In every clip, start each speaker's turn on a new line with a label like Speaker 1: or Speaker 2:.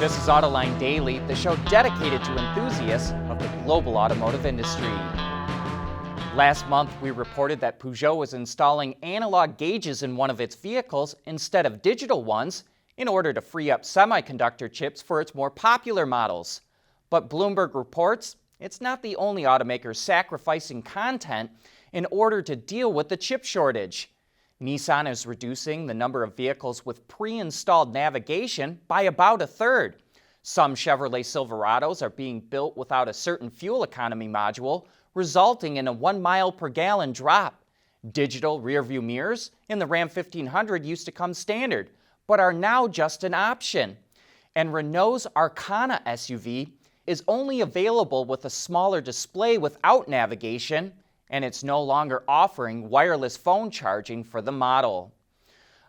Speaker 1: This is Autoline Daily, the show dedicated to enthusiasts of the global automotive industry. Last month, we reported that Peugeot was installing analog gauges in one of its vehicles instead of digital ones in order to free up semiconductor chips for its more popular models. But Bloomberg reports it's not the only automaker sacrificing content in order to deal with the chip shortage. Nissan is reducing the number of vehicles with pre-installed navigation by about a third. Some Chevrolet Silverados are being built without a certain fuel economy module, resulting in a 1 mile per gallon drop. Digital rearview mirrors in the Ram 1500 used to come standard, but are now just an option. And Renault's Arcana SUV is only available with a smaller display without navigation, and it's no longer offering wireless phone charging for the model.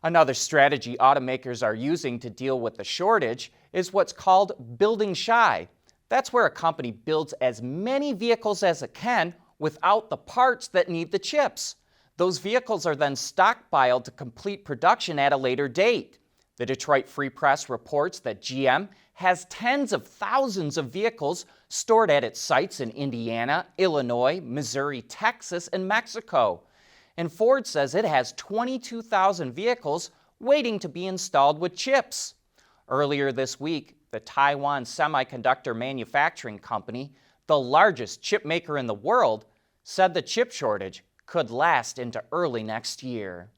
Speaker 1: Another strategy automakers are using to deal with the shortage is what's called building shy. That's where a company builds as many vehicles as it can without the parts that need the chips. Those vehicles are then stockpiled to complete production at a later date. The Detroit Free Press reports that GM has tens of thousands of vehicles stored at its sites in Indiana, Illinois, Missouri, Texas, and Mexico. And Ford says it has 22,000 vehicles waiting to be installed with chips. Earlier this week, the Taiwan Semiconductor Manufacturing Company, the largest chip maker in the world, said the chip shortage could last into early next year.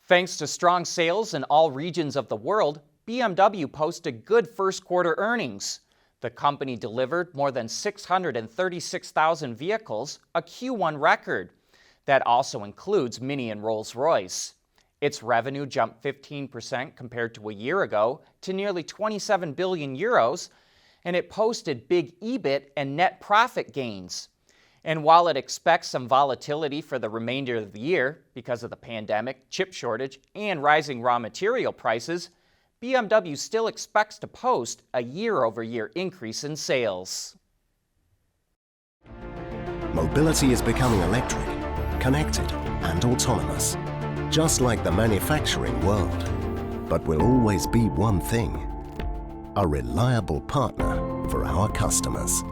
Speaker 1: Thanks to strong sales in all regions of the world, BMW posted good first quarter earnings. The company delivered more than 636,000 vehicles, a Q1 record. That also includes Mini and Rolls-Royce. Its revenue jumped 15% compared to a year ago to nearly 27 billion euros, and it posted big EBIT and net profit gains. And while it expects some volatility for the remainder of the year because of the pandemic, chip shortage, and rising raw material prices, BMW still expects to post a year-over-year increase in sales.
Speaker 2: Mobility is becoming electric, connected, and autonomous, just like the manufacturing world. But will always be one thing: a reliable partner for our customers.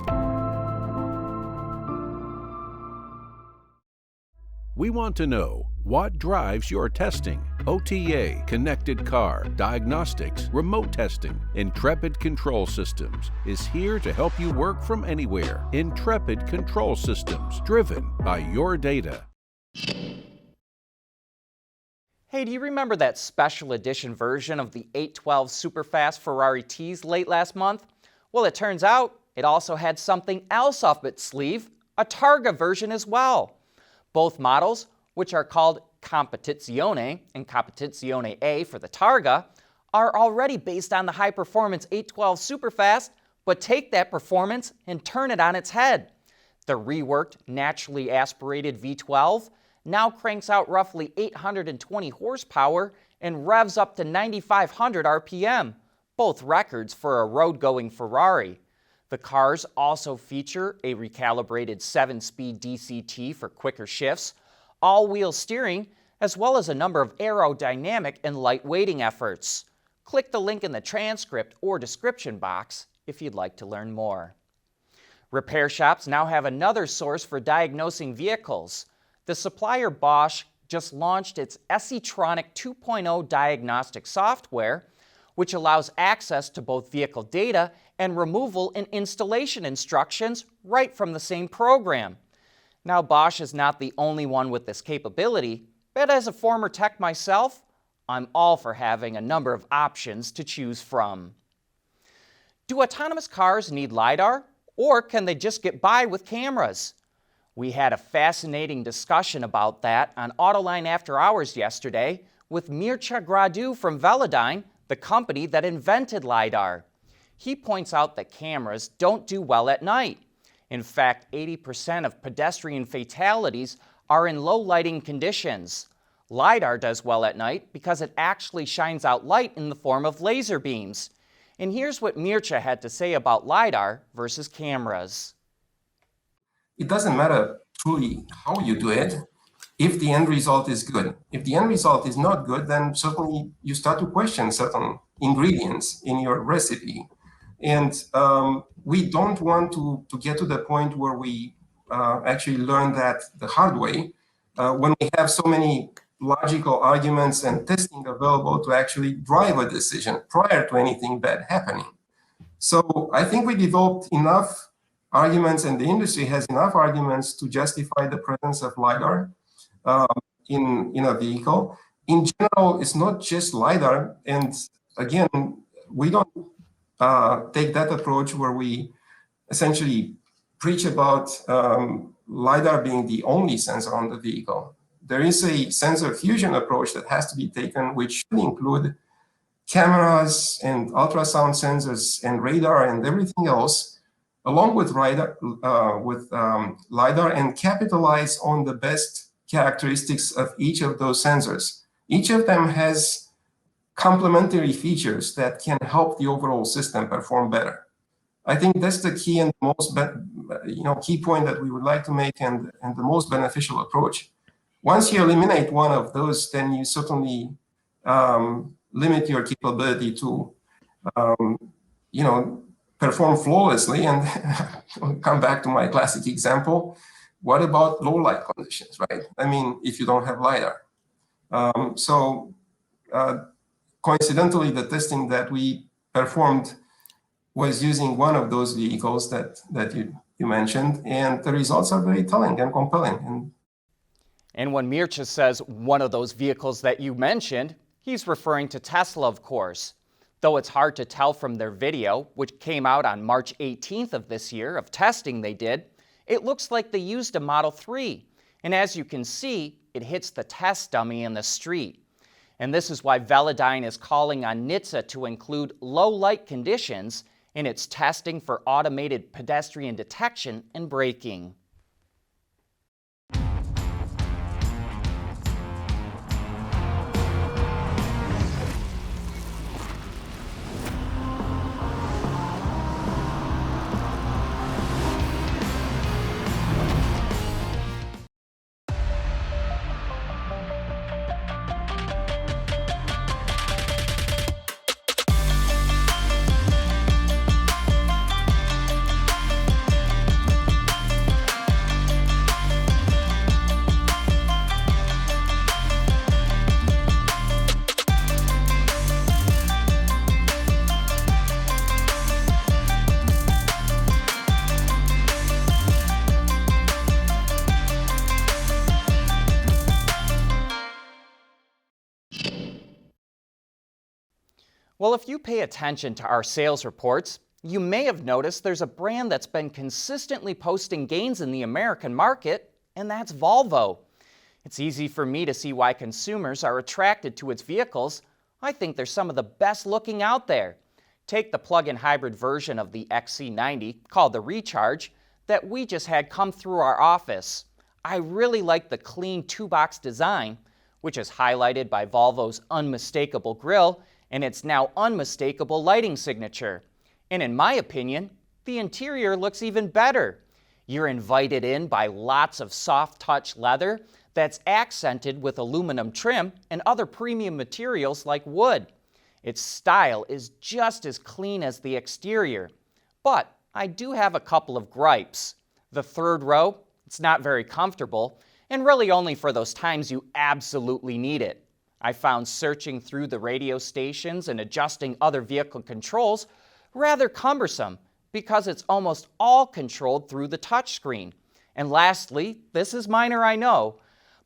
Speaker 3: We want to know what drives your testing. OTA, connected car, diagnostics, remote testing. Intrepid Control Systems is here to help you work from anywhere. Intrepid Control Systems, driven by your data.
Speaker 1: Hey, do you remember that special edition version of the 812 Superfast Ferrari teased late last month? Well, it turns out it also had something else up its sleeve, a Targa version as well. Both models, which are called Competizione and Competizione A for the Targa, are already based on the high-performance 812 Superfast, but take that performance and turn it on its head. The reworked, naturally aspirated V12 now cranks out roughly 820 horsepower and revs up to 9,500 RPM, both records for a road-going Ferrari. The cars also feature a recalibrated 7-speed DCT for quicker shifts, all-wheel steering, as well as a number of aerodynamic and light-weighting efforts. Click the link in the transcript or description box if you'd like to learn more. Repair shops now have another source for diagnosing vehicles. The supplier Bosch just launched its SE-Tronic 2.0 diagnostic software, which allows access to both vehicle data and removal and installation instructions right from the same program. Now, Bosch is not the only one with this capability, but as a former tech myself, I'm all for having a number of options to choose from. Do autonomous cars need Lidar, or can they just get by with cameras? We had a fascinating discussion about that on Autoline After Hours yesterday with Mircea Gradu from Velodyne, the company that invented Lidar. He points out that cameras don't do well at night. In fact, 80% of pedestrian fatalities are in low lighting conditions. Lidar does well at night because it actually shines out light in the form of laser beams. And here's what Mircea had to say about Lidar versus cameras.
Speaker 4: It doesn't matter truly how you do it if the end result is good. If the end result is not good, then certainly you start to question certain ingredients in your recipe. And we don't want to get to the point where we actually learn that the hard way when we have so many logical arguments and testing available to actually drive a decision prior to anything bad happening. So I think we developed enough arguments, and the industry has enough arguments to justify the presence of LiDAR in a vehicle. In general, it's not just LiDAR. And again, we don't take that approach where we essentially preach about LiDAR being the only sensor on the vehicle. There is a sensor fusion approach that has to be taken, which should include cameras and ultrasound sensors and radar and everything else, along with LiDAR, and capitalize on the best characteristics of each of those sensors. Each of them has complementary features that can help the overall system perform better. I think that's the key and most key point that we would like to make, and the most beneficial approach. Once you eliminate one of those, then you certainly limit your capability to perform flawlessly. And I'll come back to my classic example. What about low light conditions, right? I mean, if you don't have LiDAR. Coincidentally, the testing that we performed was using one of those vehicles that you mentioned, and the results are very telling and compelling.
Speaker 1: And when Mircea says one of those vehicles that you mentioned, he's referring to Tesla, of course. Though it's hard to tell from their video, which came out on March 18th of this year, of testing they did, it looks like they used a Model 3. And as you can see, it hits the test dummy in the street. And this is why Velodyne is calling on NHTSA to include low light conditions in its testing for automated pedestrian detection and braking. Well, if you pay attention to our sales reports, you may have noticed there's a brand that's been consistently posting gains in the American market, and that's Volvo. It's easy for me to see why consumers are attracted to its vehicles. I think they're some of the best looking out there. Take the plug-in hybrid version of the XC90, called the Recharge, that we just had come through our office. I really like the clean two-box design, which is highlighted by Volvo's unmistakable grille and its now unmistakable lighting signature. And in my opinion, the interior looks even better. You're invited in by lots of soft touch leather that's accented with aluminum trim and other premium materials like wood. Its style is just as clean as the exterior. But I do have a couple of gripes. The third row, it's not very comfortable, and really only for those times you absolutely need it. I found searching through the radio stations and adjusting other vehicle controls rather cumbersome because it's almost all controlled through the touchscreen. And lastly, this is minor, I know,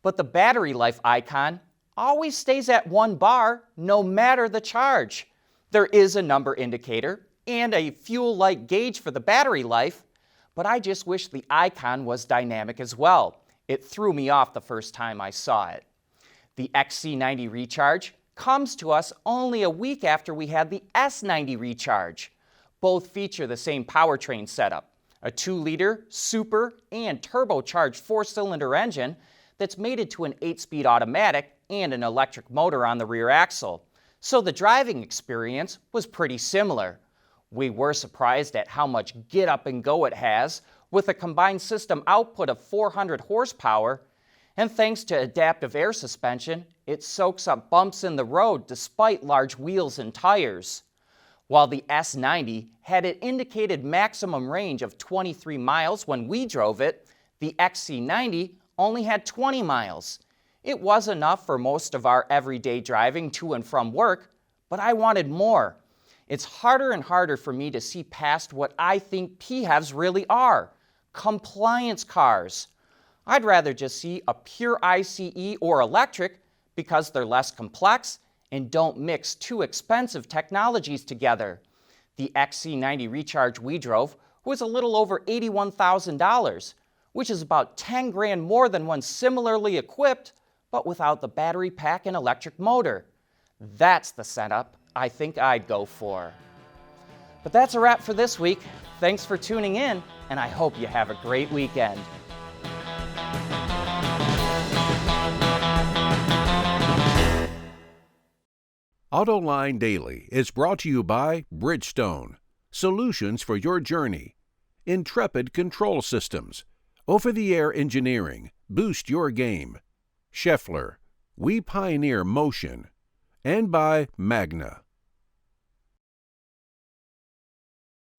Speaker 1: but the battery life icon always stays at 1 bar no matter the charge. There is a number indicator and a fuel light gauge for the battery life, but I just wish the icon was dynamic as well. It threw me off the first time I saw it. The XC90 Recharge comes to us only a week after we had the S90 Recharge. Both feature the same powertrain setup, a 2-liter super and turbocharged 4-cylinder engine that's mated to an 8-speed automatic and an electric motor on the rear axle. So the driving experience was pretty similar. We were surprised at how much get up and go it has, with a combined system output of 400 horsepower. And thanks to adaptive air suspension, it soaks up bumps in the road despite large wheels and tires. While the S90 had an indicated maximum range of 23 miles when we drove it, the XC90 only had 20 miles. It was enough for most of our everyday driving to and from work, but I wanted more. It's harder and harder for me to see past what I think PHEVs really are, compliance cars. I'd rather just see a pure ICE or electric because they're less complex and don't mix two expensive technologies together. The XC90 Recharge we drove was a little over $81,000, which is about 10 grand more than one similarly equipped, but without the battery pack and electric motor. That's the setup I think I'd go for. But that's a wrap for this week. Thanks for tuning in, and I hope you have a great weekend.
Speaker 3: Autoline Daily is brought to you by Bridgestone, solutions for your journey, Intrepid Control Systems, over-the-air engineering, boost your game, Scheffler, we pioneer motion, and by Magna.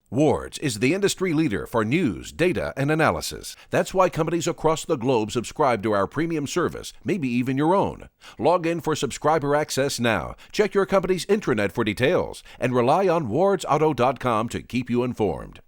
Speaker 3: Wards is the industry leader for news, data, and analysis. That's why companies across the globe subscribe to our premium service, maybe even your own. Log in for subscriber access now. Check your company's intranet for details, and rely on wardsauto.com to keep you informed.